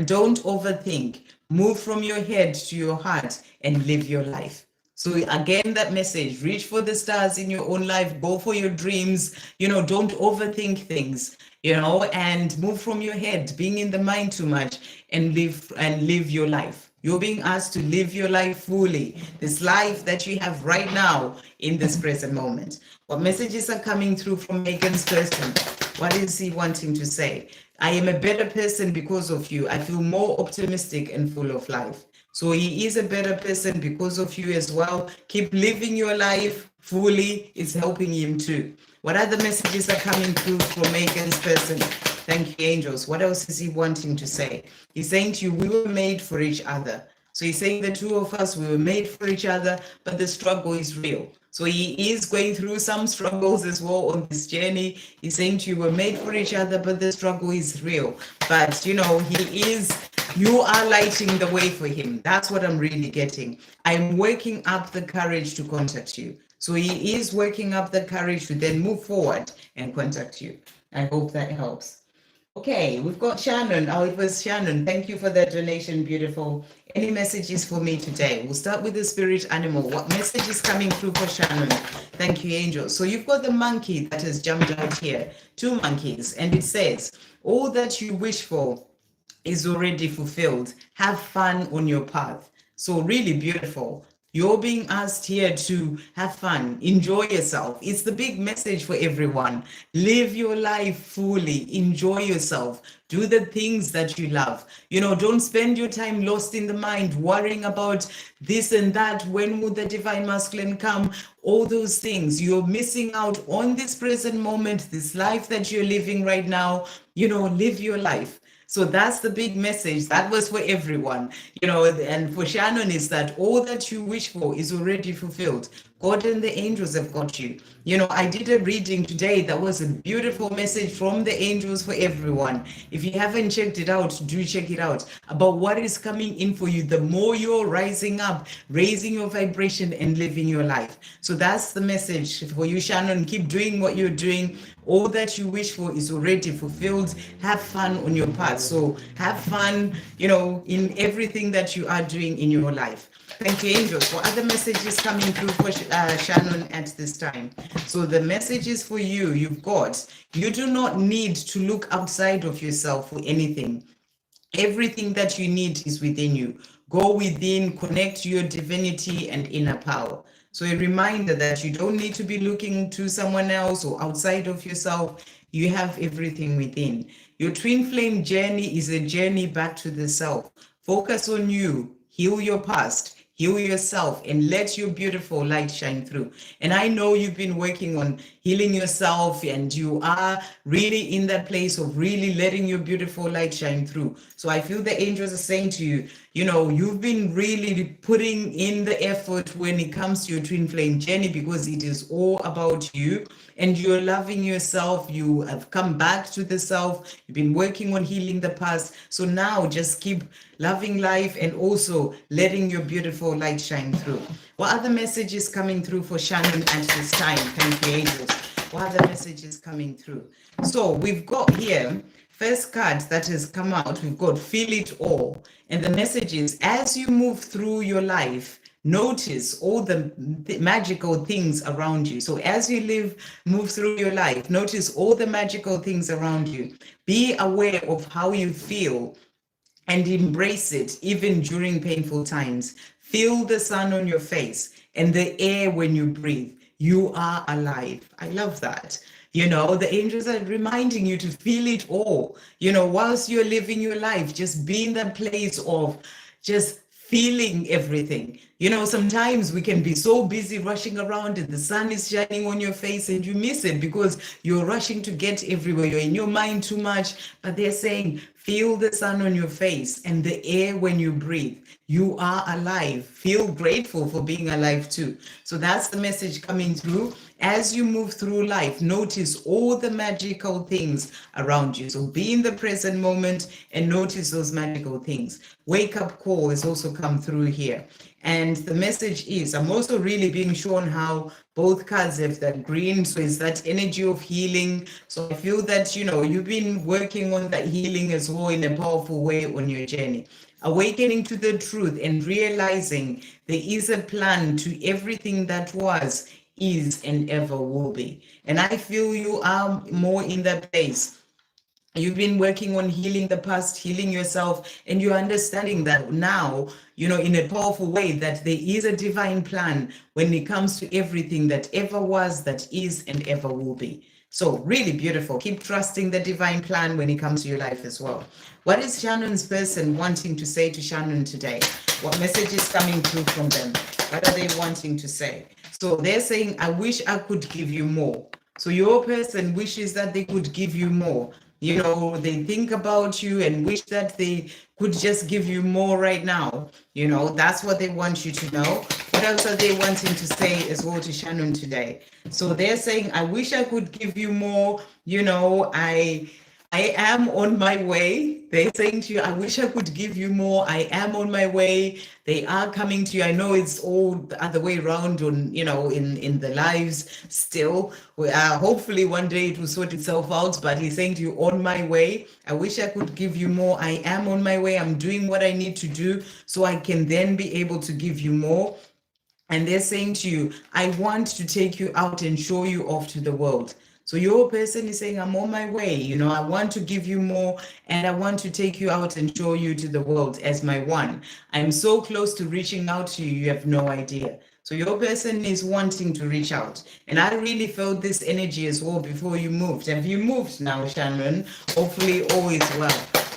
don't overthink. Move from your head to your heart and live your life. So again, that message, reach for the stars in your own life, go for your dreams, don't overthink things, and move from your head, being in the mind too much, and live your life. You're being asked to live your life fully, this life that you have right now in this present moment. What messages are coming through from Megan's person? What is he wanting to say? I am a better person because of you. I feel more optimistic and full of life. So he is a better person because of you as well. Keep living your life fully. It's helping him too. What other messages are coming through from Megan's person? Thank you, angels. What else is he wanting to say? He's saying to you, we were made for each other. So he's saying the two of us, we were made for each other, but the struggle is real. So he is going through some struggles as well on this journey. He's saying to you, we're made for each other, but the struggle is real. But, you are lighting the way for him. That's what I'm really getting. I'm working up the courage to contact you. So he is working up the courage to then move forward and contact you. I hope that helps. Okay, we've got Shannon. Oh, it was Shannon. Thank you for that donation. Beautiful. Any messages for me today? We'll start with the spirit animal. What message is coming through for Shannon? Thank you, angel. So you've got the monkey that has jumped out here. 2 monkeys. And it says, all that you wish for is already fulfilled. Have fun on your path. So really beautiful. You're being asked here to have fun, enjoy yourself. It's the big message for everyone. Live your life fully, enjoy yourself, do the things that you love. Don't spend your time lost in the mind, worrying about this and that. When would the divine masculine come? All those things. You're missing out on this present moment, this life that you're living right now. Live your life. So that's the big message. That was for everyone, and for Shannon is that all that you wish for is already fulfilled. God and the angels have got you. I did a reading today that was a beautiful message from the angels for everyone. If you haven't checked it out, do check it out about what is coming in for you. The more you're rising up, raising your vibration and living your life. So that's the message for you, Shannon. Keep doing what you're doing. All that you wish for is already fulfilled. Have fun on your path. So have fun, in everything that you are doing in your life. Thank you, angels. What other messages coming through for Shannon at this time? So the message is for you. You do not need to look outside of yourself for anything. Everything that you need is within you. Go within, connect to your divinity and inner power. So a reminder that you don't need to be looking to someone else or outside of yourself. You have everything within. Your twin flame journey is a journey back to the self. Focus on you, heal your past, heal yourself, and let your beautiful light shine through. And I know you've been working on healing yourself, and you are really in that place of really letting your beautiful light shine through. So I feel the angels are saying to you, you know, you've been really putting in the effort when it comes to your twin flame journey, because it is all about you, and you're loving yourself. You have come back to the self. You've been working on healing the past. So now just keep loving life and also letting your beautiful light shine through. What other messages coming through for Shannon at this time? Thank you, angels. What other messages coming through? So we've got here, first card that has come out, we've got feel it all. And the message is, as you move through your life, notice all the magical things around you. So as you move through your life, notice all the magical things around you. Be aware of how you feel and embrace it even during painful times. Feel the sun on your face and the air when you breathe. You are alive. I love that. You know, the angels are reminding you to feel it all. You know, whilst you're living your life, just be in that place of just feeling everything. You know, sometimes we can be so busy rushing around and the sun is shining on your face and you miss it because you're rushing to get everywhere. You're in your mind too much. But they're saying, feel the sun on your face and the air when you breathe. You are alive. Feel grateful for being alive too. So that's the message coming through. As you move through life, notice all the magical things around you. So be in the present moment and notice those magical things. Wake up call has also come through here. And the message is, I'm also really being shown how both cards have that green. So it's that energy of healing. So I feel that, you know, you've been working on that healing as well in a powerful way on your journey. Awakening to the truth and realizing there is a plan to everything that was, is, and ever will be. And I feel you are more in that place. You've been working on healing the past, healing yourself, and you're understanding that now, you know, in a powerful way, that there is a divine plan when it comes to everything that ever was, that is, and ever will be. So really beautiful. Keep trusting the divine plan when it comes to your life as well. What is Shannon's person wanting to say to Shannon today? What message is coming through from them? What are they wanting to say? So they're saying, I wish I could give you more. So your person wishes that they could give you more. You know, they think about you and wish that they could just give you more right now. You know, that's what they want you to know. What else are they wanting to say as well to Shannon today? So they're saying, I wish I could give you more. You know, I am on my way. They're saying to you, I wish I could give you more. I am on my way. They are coming to you. I know it's all the other way around on, you know, in the lives still. Hopefully one day it will sort itself out, but he's saying to you, on my way. I wish I could give you more. I am on my way. I'm doing what I need to do so I can then be able to give you more. And they're saying to you, I want to take you out and show you off to the world. So your person is saying, I'm on my way. You know, I want to give you more and I want to take you out and show you to the world as my one. I'm so close to reaching out to you, you have no idea. So your person is wanting to reach out. And I really felt this energy as well before you moved. Have you moved now, Shannon? Hopefully all is well.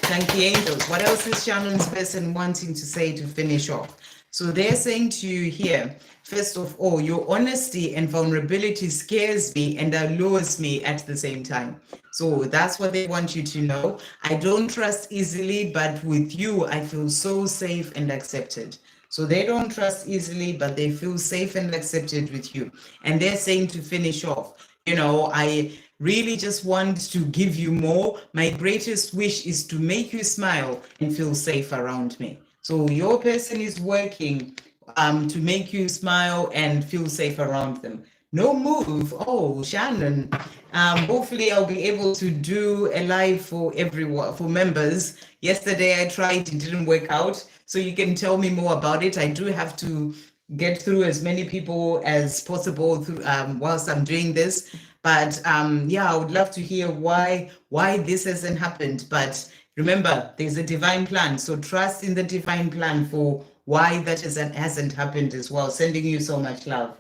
Thank you, angels. What else is Shannon's person wanting to say to finish off? So they're saying to you here, first of all, your honesty and vulnerability scares me and allures me at the same time. So that's what they want you to know. I don't trust easily, but with you, I feel so safe and accepted. So they don't trust easily, but they feel safe and accepted with you. And they're saying to finish off, you know, I really just want to give you more. My greatest wish is to make you smile and feel safe around me. So your person is working to make you smile and feel safe around them. No move. Oh, Shannon. Hopefully I'll be able to do a live for everyone, for members. Yesterday I tried, it didn't work out. So you can tell me more about it. I do have to get through as many people as possible through, whilst I'm doing this. But yeah, I would love to hear why this hasn't happened. But remember, there's a divine plan. So trust in the divine plan for why that hasn't happened as well. Sending you so much love.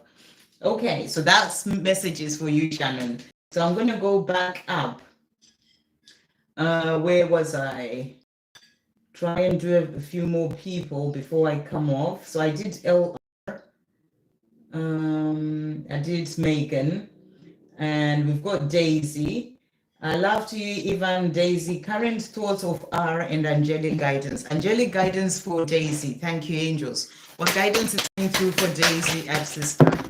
Okay, so that's messages for you, Shannon. So I'm going to go back up. Where was I? try and do a few more people before I come off. So I did LR, I did Megan, and we've got Daisy. Love to you, Ivan, Daisy. Current thoughts of R and angelic guidance. Angelic guidance for Daisy. Thank you, angels. What guidance is coming through for Daisy at this time?